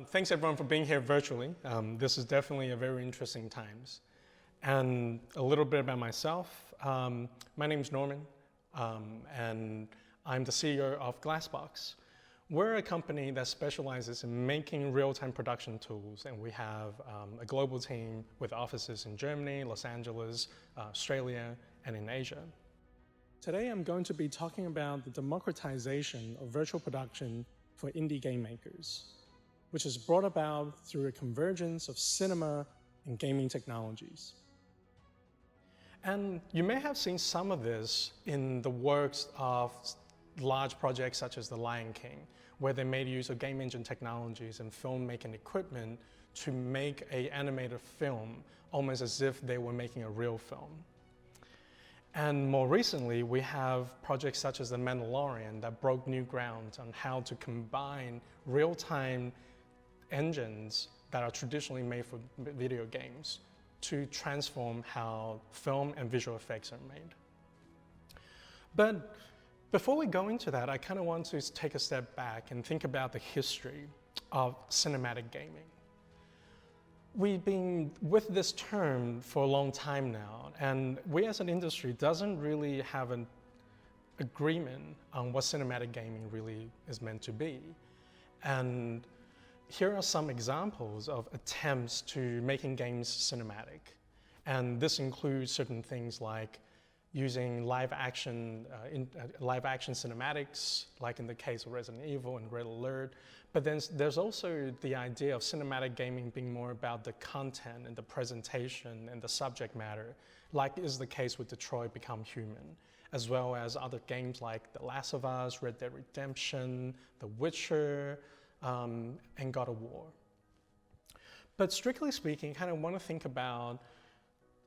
Thanks everyone for being here virtually. This is definitely a very interesting times. And a little bit about myself. My name is Norman, and I'm the CEO of Glassbox. We're a company that specializes in making real-time production tools, and we have a global team with offices in Germany, Los Angeles, Australia, and in Asia. Today I'm going to be talking about the democratization of virtual production for indie game makers, which is brought about through a convergence of cinema and gaming technologies. And you may have seen some of this in the works of large projects such as The Lion King, where they made use of game engine technologies and filmmaking equipment to make an animated film almost as if they were making a real film. And more recently, we have projects such as The Mandalorian that broke new ground on how to combine real-time engines that are traditionally made for video games to transform how film and visual effects are made. But before we go into that, I kind of want to take a step back and think about the history of cinematic gaming. We've been with this term for a long time now, and we as an industry doesn't really have an agreement on what cinematic gaming really is meant to be. And here are some examples of attempts to making games cinematic. And this includes certain things like using live action cinematics, like in the case of Resident Evil and Red Alert. But then there's also the idea of cinematic gaming being more about the content and the presentation and the subject matter, like is the case with Detroit Become Human, as well as other games like The Last of Us, Red Dead Redemption, The Witcher, and God of War. But strictly speaking, I kind of want to think about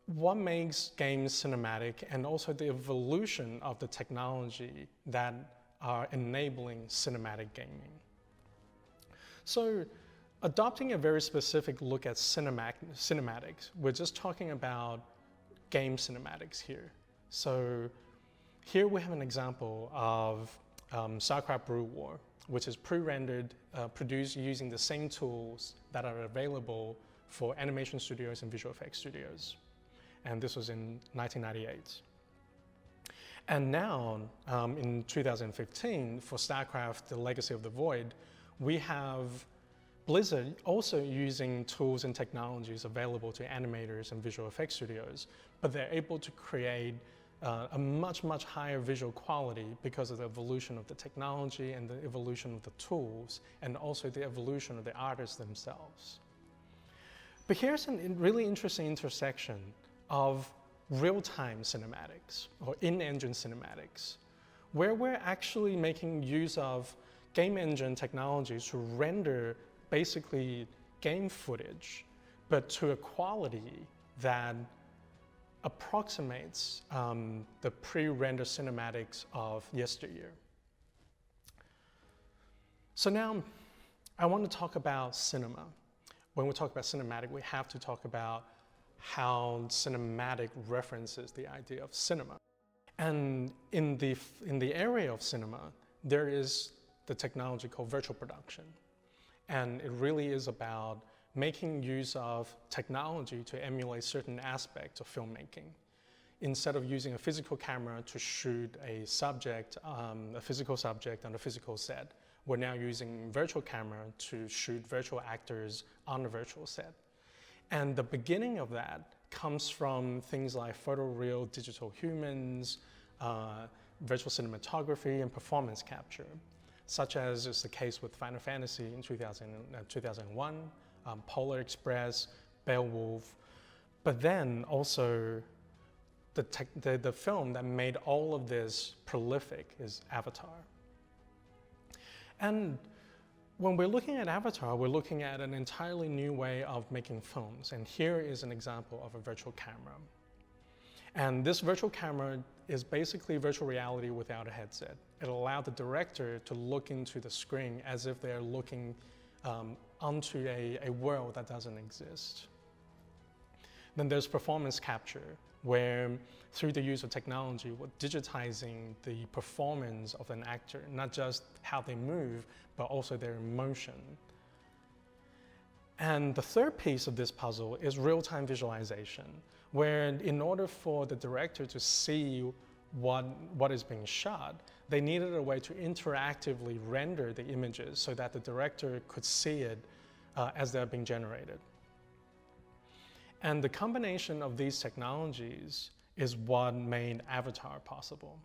what makes games cinematic and also the evolution of the technology that are enabling cinematic gaming. So adopting a very specific look at cinematics, we're just talking about game cinematics here. So here we have an example of Sauerkraut Brew War, which is pre-rendered, produced using the same tools that are available for animation studios and visual effects studios. And this was in 1998. And now, in 2015, for StarCraft, The Legacy of the Void, we have Blizzard also using tools and technologies available to animators and visual effects studios, but they're able to create a much higher visual quality because of the evolution of the technology and the evolution of the tools, and also the evolution of the artists themselves. But here's a really interesting intersection of real-time cinematics or in-engine cinematics, where we're actually making use of game engine technologies to render basically game footage, but to a quality that approximates the pre-rendered cinematics of yesteryear. So now I want to talk about cinema. When we talk about cinematic, we have to talk about how cinematic references the idea of cinema. And in the area of cinema, there is the technology called virtual production. And it really is about making use of technology to emulate certain aspects of filmmaking. Instead of using a physical camera to shoot a subject, a physical subject on a physical set, we're now using virtual camera to shoot virtual actors on a virtual set. And the beginning of that comes from things like photoreal digital humans, virtual cinematography, and performance capture, such as is the case with Final Fantasy in 2001, Polar Express, Beowulf, but then also the film that made all of this prolific is Avatar. And when we're looking at Avatar, we're looking at an entirely new way of making films. And here is an example of a virtual camera. And this virtual camera is basically virtual reality without a headset. It allowed the director to look into the screen as if they're looking onto a world that doesn't exist. Then there's performance capture, where through the use of technology, we're digitizing the performance of an actor, not just how they move, but also their emotion. And the third piece of this puzzle is real-time visualization, where in order for the director to see what is being shot, they needed a way to interactively render the images so that the director could see it as they're being generated. And the combination of these technologies is what made Avatar possible.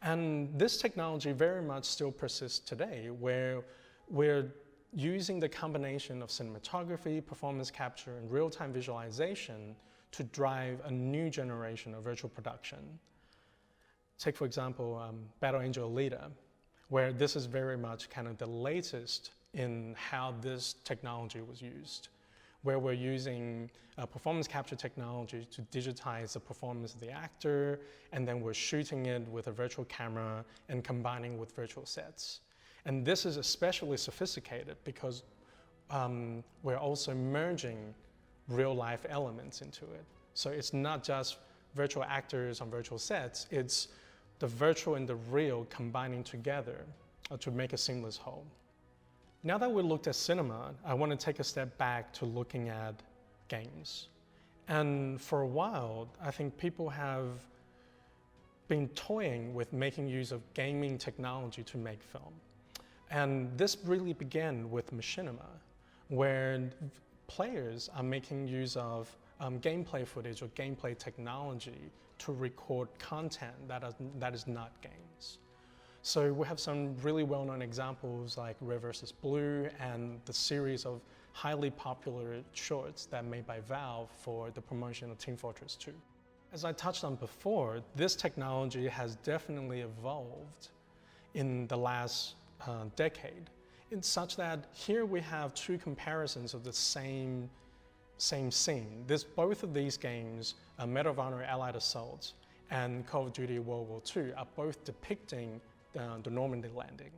And this technology very much still persists today, where we're using the combination of cinematography, performance capture, and real-time visualization to drive a new generation of virtual production. Take, for example, Battle Angel Alita, where this is very much kind of the latest in how this technology was used, where we're using performance capture technology to digitize the performance of the actor, and then we're shooting it with a virtual camera and combining with virtual sets. And this is especially sophisticated because we're also merging real-life elements into it. So it's not just virtual actors on virtual sets, it's the virtual and the real combining together to make a seamless whole. Now that we looked at cinema, I want to take a step back to looking at games. And for a while, I think people have been toying with making use of gaming technology to make film. And this really began with machinima, where players are making use of gameplay footage or gameplay technology to record content that is not games. So we have some really well-known examples like Red vs. Blue and the series of highly popular shorts that made by Valve for the promotion of Team Fortress 2. As I touched on before, this technology has definitely evolved in the last decade, in such that here we have two comparisons of the same scene. Both of these games, Medal of Honor Allied Assault and Call of Duty World War II, are both depicting the Normandy landing.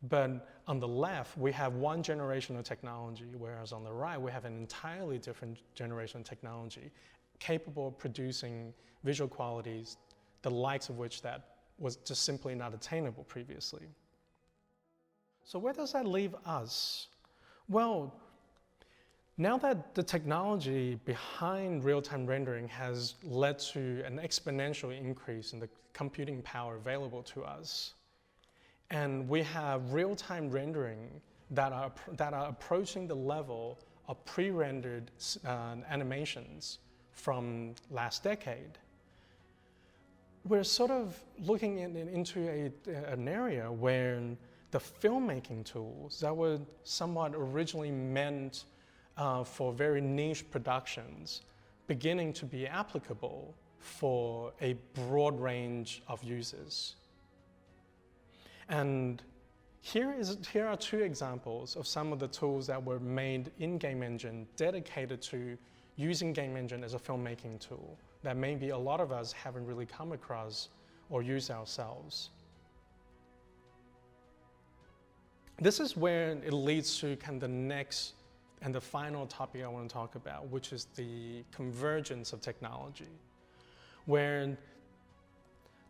But on the left, we have one generation of technology, whereas on the right, we have an entirely different generation of technology capable of producing visual qualities, the likes of which that was just simply not attainable previously. So where does that leave us? Well, now that the technology behind real-time rendering has led to an exponential increase in the computing power available to us, and we have real-time rendering that are approaching the level of pre-rendered animations from last decade, we're sort of looking into an area where the filmmaking tools that were somewhat originally meant for very niche productions beginning to be applicable for a broad range of users. And here are two examples of some of the tools that were made in Game Engine dedicated to using Game Engine as a filmmaking tool that maybe a lot of us haven't really come across or used ourselves. This is where it leads to kind of the next and the final topic I want to talk about, which is the convergence of technology, where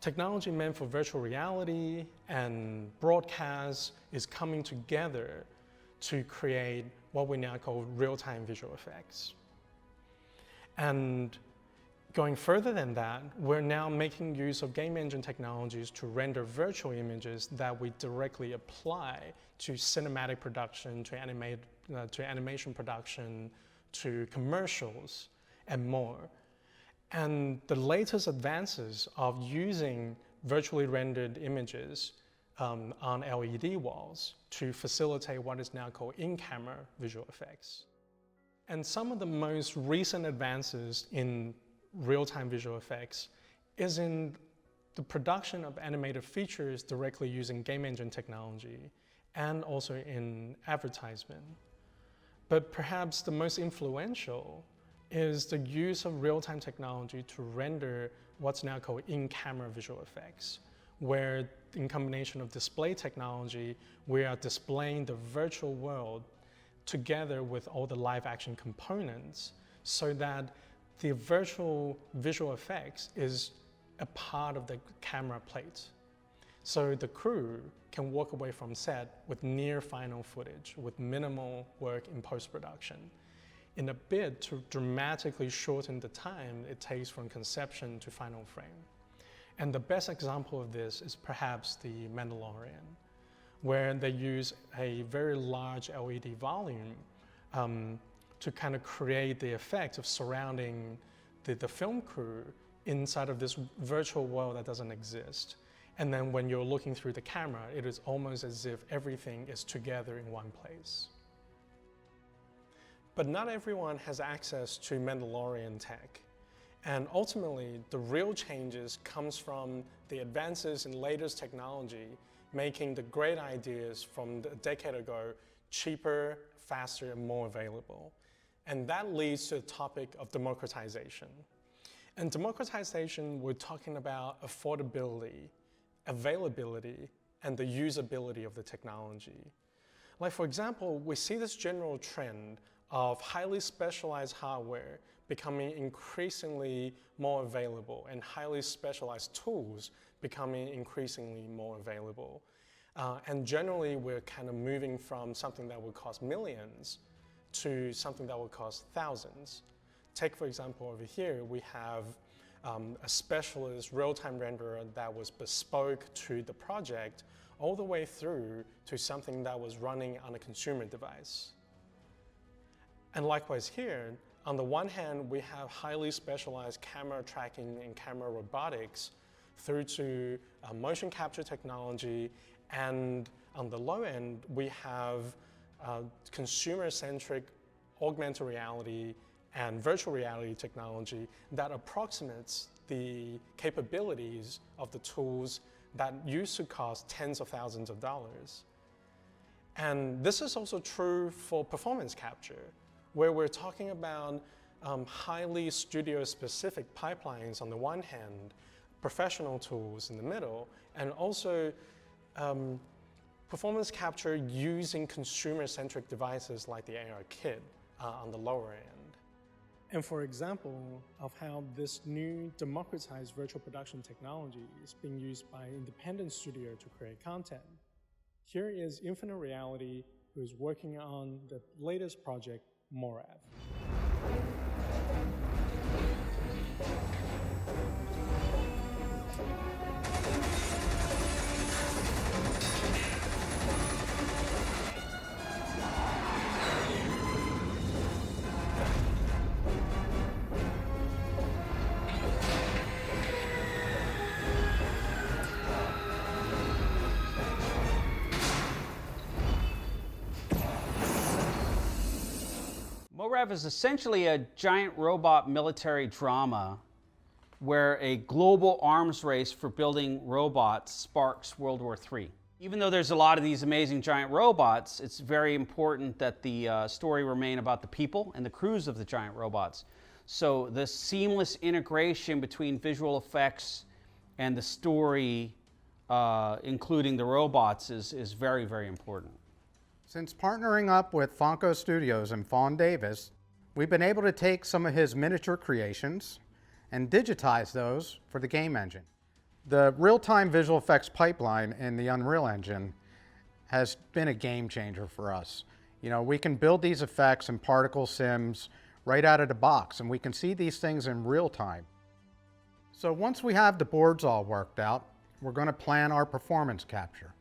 technology meant for virtual reality and broadcast is coming together to create what we now call real-time visual effects. And going further than that, we're now making use of game engine technologies to render virtual images that we directly apply to cinematic production, to animation production, to commercials, and more. And the latest advances of using virtually rendered images on LED walls to facilitate what is now called in-camera visual effects. And some of the most recent advances in real-time visual effects is in the production of animated features directly using game engine technology and also in advertisement. But perhaps the most influential is the use of real-time technology to render what's now called in-camera visual effects, where in combination of display technology, we are displaying the virtual world together with all the live action components so that the virtual visual effects is a part of the camera plate. So the crew can walk away from set with near final footage, with minimal work in post-production, in a bid to dramatically shorten the time it takes from conception to final frame. And the best example of this is perhaps The Mandalorian, where they use a very large LED volume to kind of create the effect of surrounding the film crew inside of this virtual world that doesn't exist. And then when you're looking through the camera, it is almost as if everything is together in one place. But not everyone has access to Mandalorian tech. And ultimately, the real changes comes from the advances in latest technology, making the great ideas from a decade ago cheaper, faster, and more available. And that leads to the topic of democratization. In democratization, we're talking about affordability, availability, and the usability of the technology. Like, for example, we see this general trend of highly specialized hardware becoming increasingly more available and highly specialized tools becoming increasingly more available. And generally, we're kind of moving from something that would cost millions to something that would cost thousands. Take, for example, over here, we have a specialist real-time renderer that was bespoke to the project all the way through to something that was running on a consumer device. And likewise here, on the one hand, we have highly specialized camera tracking and camera robotics through to motion capture technology, and on the low end, we have consumer-centric augmented reality and virtual reality technology that approximates the capabilities of the tools that used to cost tens of thousands of dollars. And this is also true for performance capture, where we're talking about highly studio-specific pipelines on the one hand, professional tools in the middle, and also performance capture using consumer-centric devices like the AR kit on the lower end. And for example of how this new democratized virtual production technology is being used by independent studio to create content, here is Infinite Reality, who is working on the latest project, Morav. Morav is essentially a giant robot military drama where a global arms race for building robots sparks World War III. Even though there's a lot of these amazing giant robots, it's very important that the story remain about the people and the crews of the giant robots. So the seamless integration between visual effects and the story, including the robots, is very, very important. Since partnering up with Fonco Studios and Fawn Davis, we've been able to take some of his miniature creations and digitize those for the game engine. The real-time visual effects pipeline in the Unreal Engine has been a game changer for us. You know, we can build these effects and particle sims right out of the box, and we can see these things in real time. So once we have the boards all worked out, we're going to plan our performance capture.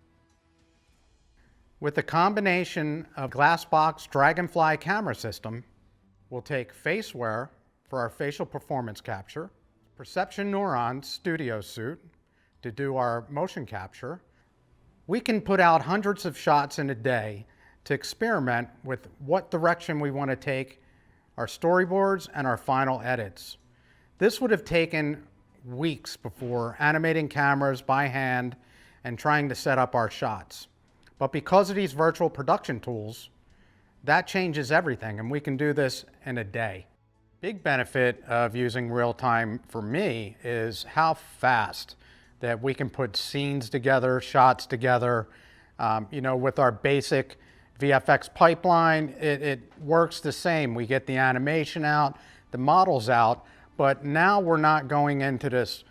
With the combination of Glassbox Dragonfly camera system, we'll take Faceware for our facial performance capture, Perception Neuron Studio Suite to do our motion capture. We can put out hundreds of shots in a day to experiment with what direction we want to take our storyboards and our final edits. This would have taken weeks before animating cameras by hand and trying to set up our shots. But because of these virtual production tools, that changes everything, and we can do this in a day. Big benefit of using real-time for me is how fast that we can put scenes together, shots together. You know, with our basic VFX pipeline, it works the same. We get the animation out, the models out, but now we're not going into this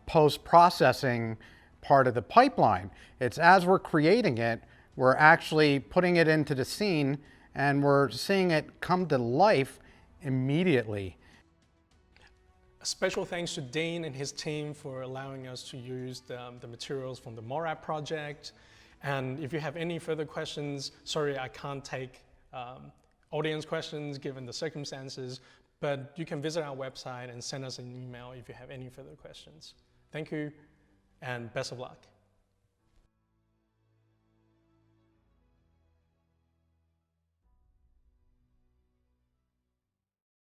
post-processing part of the pipeline. It's as we're creating it, we're actually putting it into the scene and we're seeing it come to life immediately. A special thanks to Dane and his team for allowing us to use the materials from the MORAP project. And if you have any further questions, sorry I can't take audience questions given the circumstances, but you can visit our website and send us an email if you have any further questions. Thank you and best of luck.